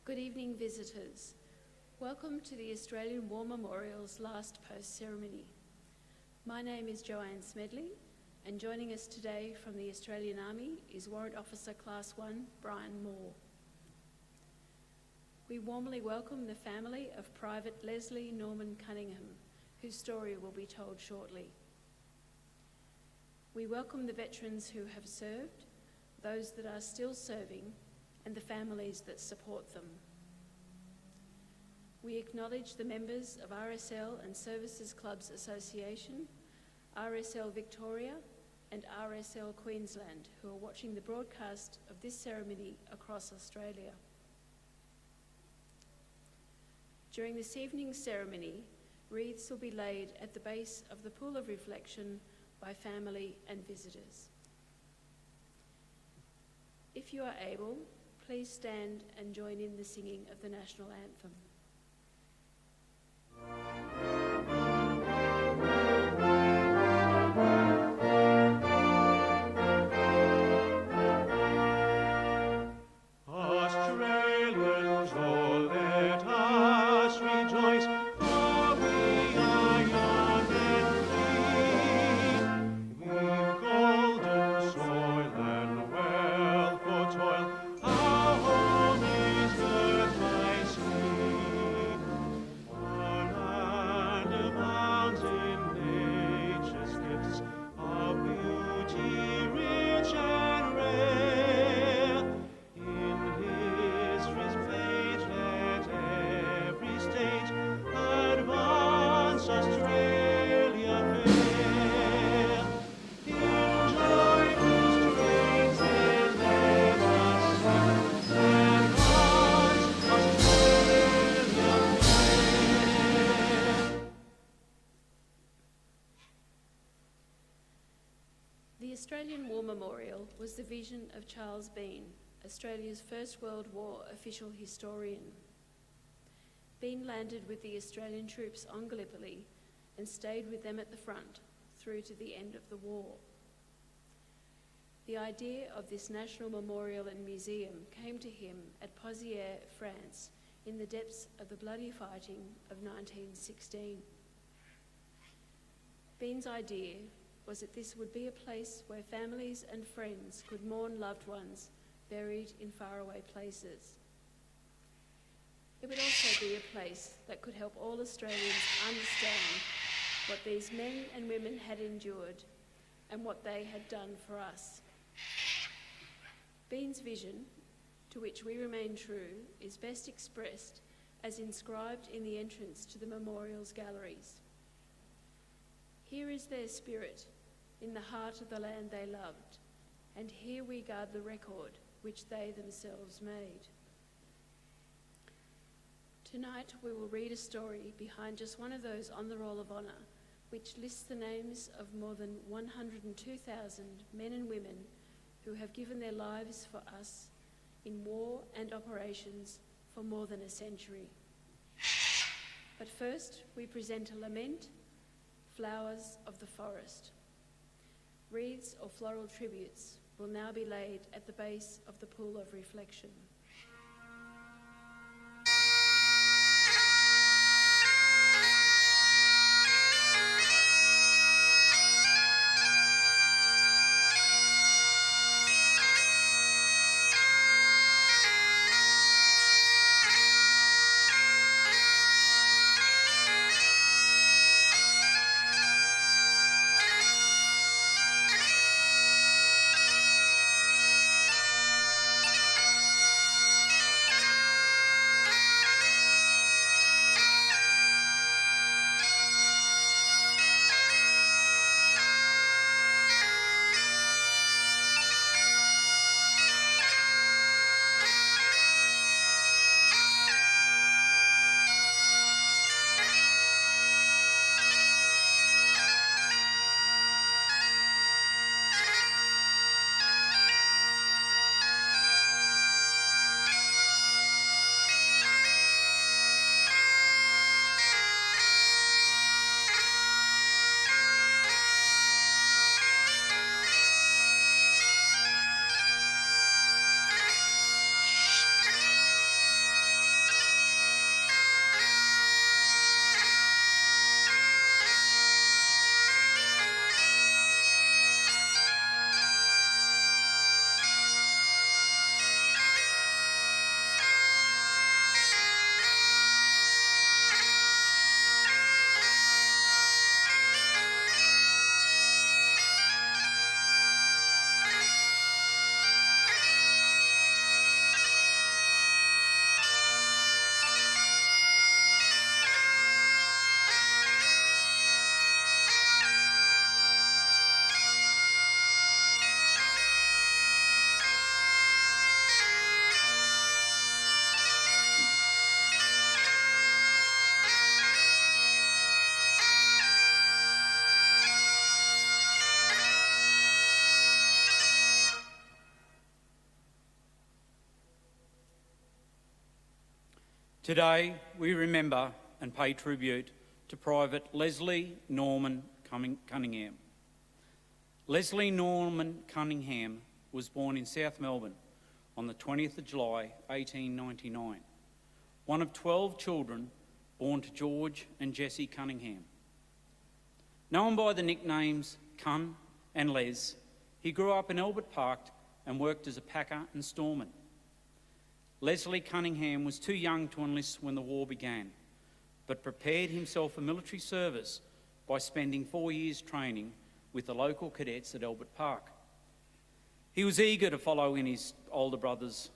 Good evening, visitors. Welcome to the Australian War Memorial's last post-ceremony. My name is Joanne Smedley, and joining us today from the Australian Army is Warrant Officer Class 1, Brian Moore. We warmly welcome the family of Private Leslie Norman Cunningham, whose story will be told shortly. We welcome the veterans who have served, those that are still serving, and the families that support them. We acknowledge the members of RSL and Services Clubs Association, RSL Victoria, and RSL Queensland, who are watching the broadcast of this ceremony across Australia. During this evening's ceremony, wreaths will be laid at the base of the pool of reflection by family and visitors. If you are able, please stand and join in the singing of the national anthem. Australians, oh, let us rejoice, for we are young and free. We've golden soil and wealth for toil, our home is girt by sea. Our land abounds in nature's gifts, of beauty rich and rare. In history's page let every state advance Australia fair. In joyful strains then let us sing, advance Australia fair. The Australian War Memorial was the vision of Charles Bean, Australia's First World War official historian. Bean landed with the Australian troops on Gallipoli and stayed with them at the front through to the end of the war. The idea of this national memorial and museum came to him at Pozières, France, in the depths of the bloody fighting of 1916. Bean's idea was that this would be a place where families and friends could mourn loved ones buried in faraway places. It would also be a place that could help all Australians understand what these men and women had endured and what they had done for us. Bean's vision, to which we remain true, is best expressed as inscribed in the entrance to the memorial's galleries. Here is their spirit in the heart of the land they loved, and here we guard the record which they themselves made. Tonight we will read a story behind just one of those on the Roll of Honour, which lists the names of more than 102,000 men and women who have given their lives for us in war and operations for more than a century. But first we present a lament, Flowers of the Forest. Wreaths or floral tributes will now be laid at the base of the pool of reflection. Today, we remember and pay tribute to Private Leslie Norman Cunningham. Leslie Norman Cunningham was born in South Melbourne on the 20th of July 1899, one of 12 children born to George and Jessie Cunningham. Known by the nicknames Cun and Les, he grew up in Albert Park and worked as a packer and storeman. Leslie Cunningham was too young to enlist when the war began, but prepared himself for military service by spending 4 years training with the local cadets at Albert Park. He was eager to follow in his older brothers,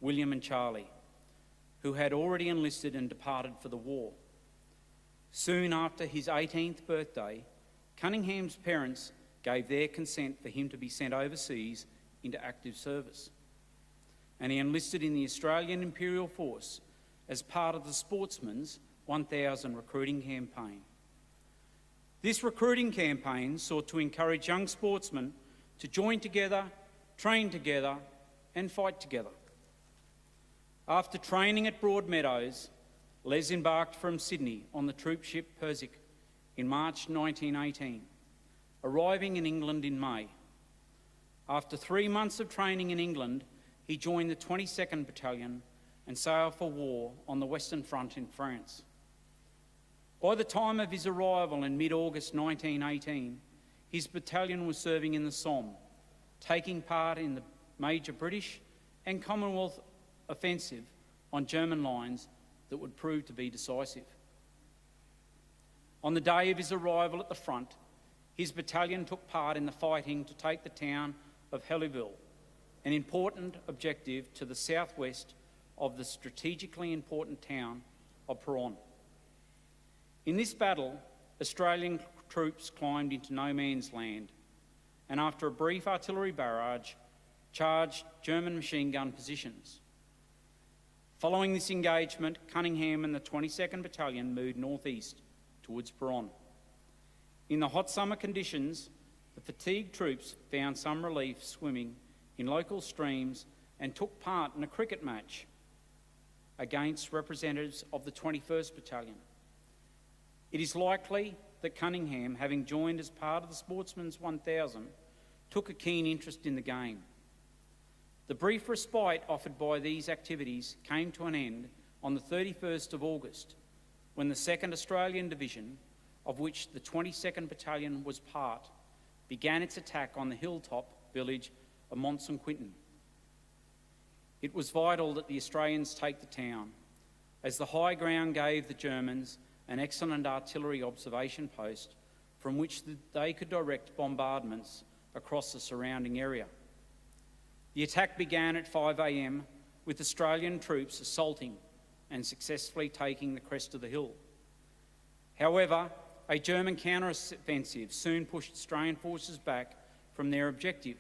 William and Charlie, who had already enlisted and departed for the war. Soon after his 18th birthday, Cunningham's parents gave their consent for him to be sent overseas into active service, and he enlisted in the Australian Imperial Force as part of the Sportsman's 1000 recruiting campaign. This recruiting campaign sought to encourage young sportsmen to join together, train together and fight together. After training at Broadmeadows, Les embarked from Sydney on the troop ship Persic in March 1918, arriving in England in May. After 3 months of training in England, he joined the 22nd Battalion and sailed for war on the Western Front in France. By the time of his arrival in mid-August 1918, his battalion was serving in the Somme, taking part in the major British and Commonwealth offensive on German lines that would prove to be decisive. On the day of his arrival at the front, his battalion took part in the fighting to take the town of Heliville, an important objective to the southwest of the strategically important town of Peronne. In this battle, Australian troops climbed into no man's land and after a brief artillery barrage, charged German machine gun positions. Following this engagement, Cunningham and the 22nd Battalion moved northeast towards Peronne. In the hot summer conditions, the fatigued troops found some relief swimming in local streams and took part in a cricket match against representatives of the 21st Battalion. It is likely that Cunningham, having joined as part of the Sportsman's 1000, took a keen interest in the game. The brief respite offered by these activities came to an end on the 31st of August, when the 2nd Australian Division, of which the 22nd Battalion was part, began its attack on the hilltop village of Mont St Quentin. It was vital that the Australians take the town, as the high ground gave the Germans an excellent artillery observation post from which they could direct bombardments across the surrounding area. The attack began at 5 a.m. with Australian troops assaulting and successfully taking the crest of the hill. However, a German counter-offensive soon pushed Australian forces back from their objective.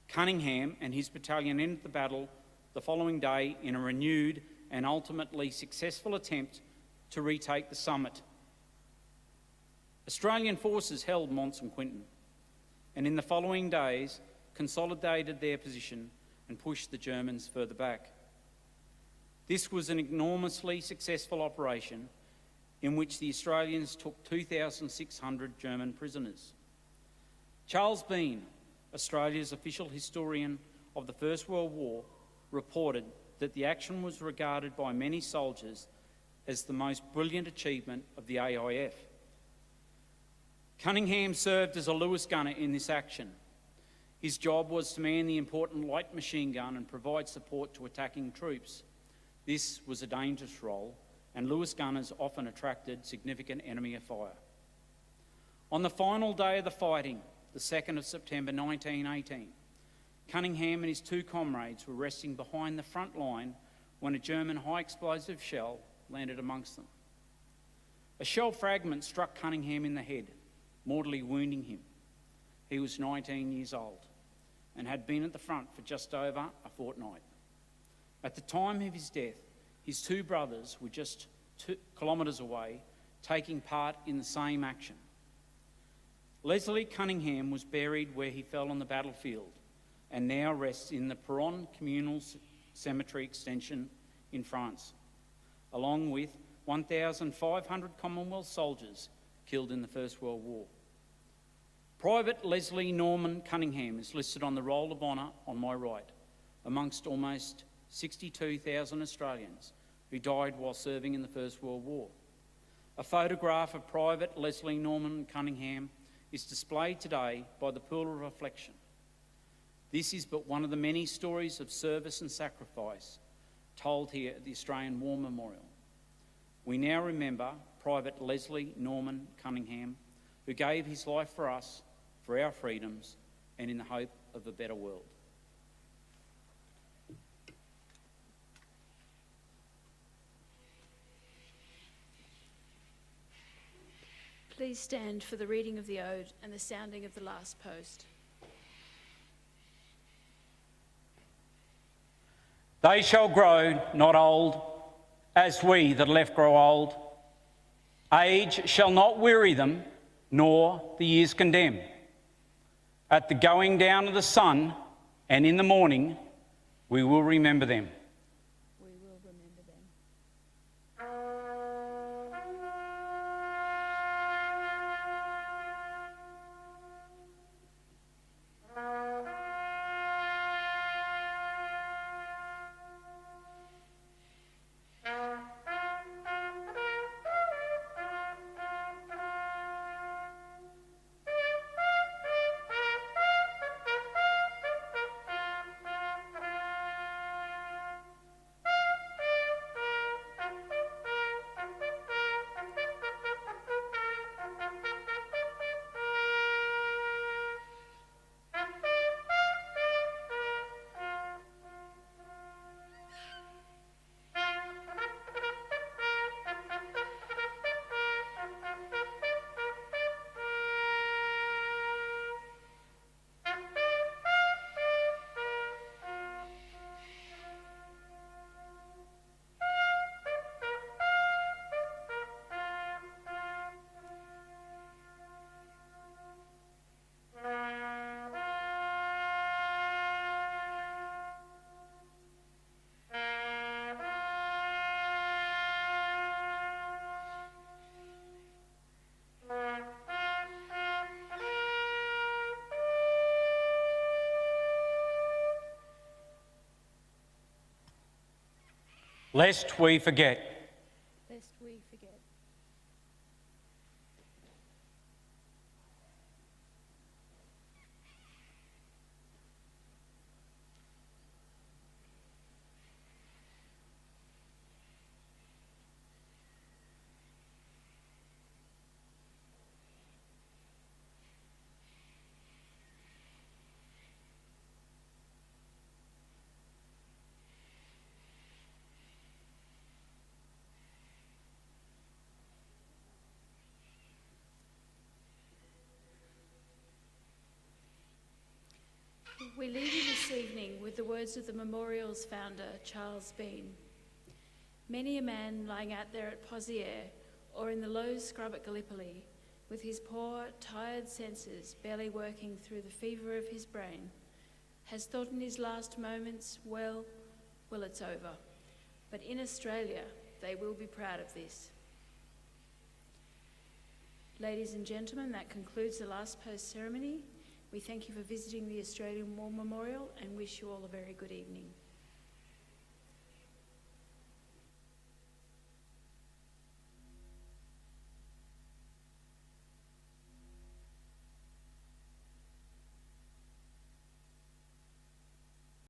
Cunningham and his battalion ended the battle the following day in a renewed and ultimately successful attempt to retake the summit. Australian forces held Mont St Quentin and in the following days consolidated their position and pushed the Germans further back. This was an enormously successful operation in which the Australians took 2,600 German prisoners. Charles Bean, Australia's official historian of the First World War, reported that the action was regarded by many soldiers as the most brilliant achievement of the AIF. Cunningham served as a Lewis gunner in this action. His job was to man the important light machine gun and provide support to attacking troops. This was a dangerous role, and Lewis gunners often attracted significant enemy fire. On the final day of the fighting, the 2nd of September 1918, Cunningham and his two comrades were resting behind the front line when a German high-explosive shell landed amongst them. A shell fragment struck Cunningham in the head, mortally wounding him. He was 19 years old and had been at the front for just over a fortnight. At the time of his death, his two brothers were just 2 kilometres away, taking part in the same action. Leslie Cunningham was buried where he fell on the battlefield and now rests in the Peronne Communal Cemetery Extension in France. along with 1,500 Commonwealth soldiers killed in the First World War. Private Leslie Norman Cunningham is listed on the Roll of Honour on my right, amongst almost 62,000 Australians who died while serving in the First World War. A photograph of Private Leslie Norman Cunningham is displayed today by the Pool of Reflection. This is but one of the many stories of service and sacrifice told here at the Australian War Memorial. We now remember Private Leslie Norman Cunningham, who gave his life for us, for our freedoms, and in the hope of a better world. Please stand for the reading of the ode and the sounding of the last post. They shall grow not old, as we that are left grow old. Age shall not weary them, nor the years condemn. At the going down of the sun and in the morning, we will remember them. We will remember them. Lest we forget. Lest we forget. We leave you this evening with the words of the memorial's founder, Charles Bean. Many a man lying out there at Poziere or in the low scrub at Gallipoli, with his poor, tired senses barely working through the fever of his brain, has thought in his last moments, well, it's over. But in Australia, they will be proud of this. Ladies and gentlemen, that concludes the last post ceremony. We thank you for visiting the Australian War Memorial and wish you all a very good evening.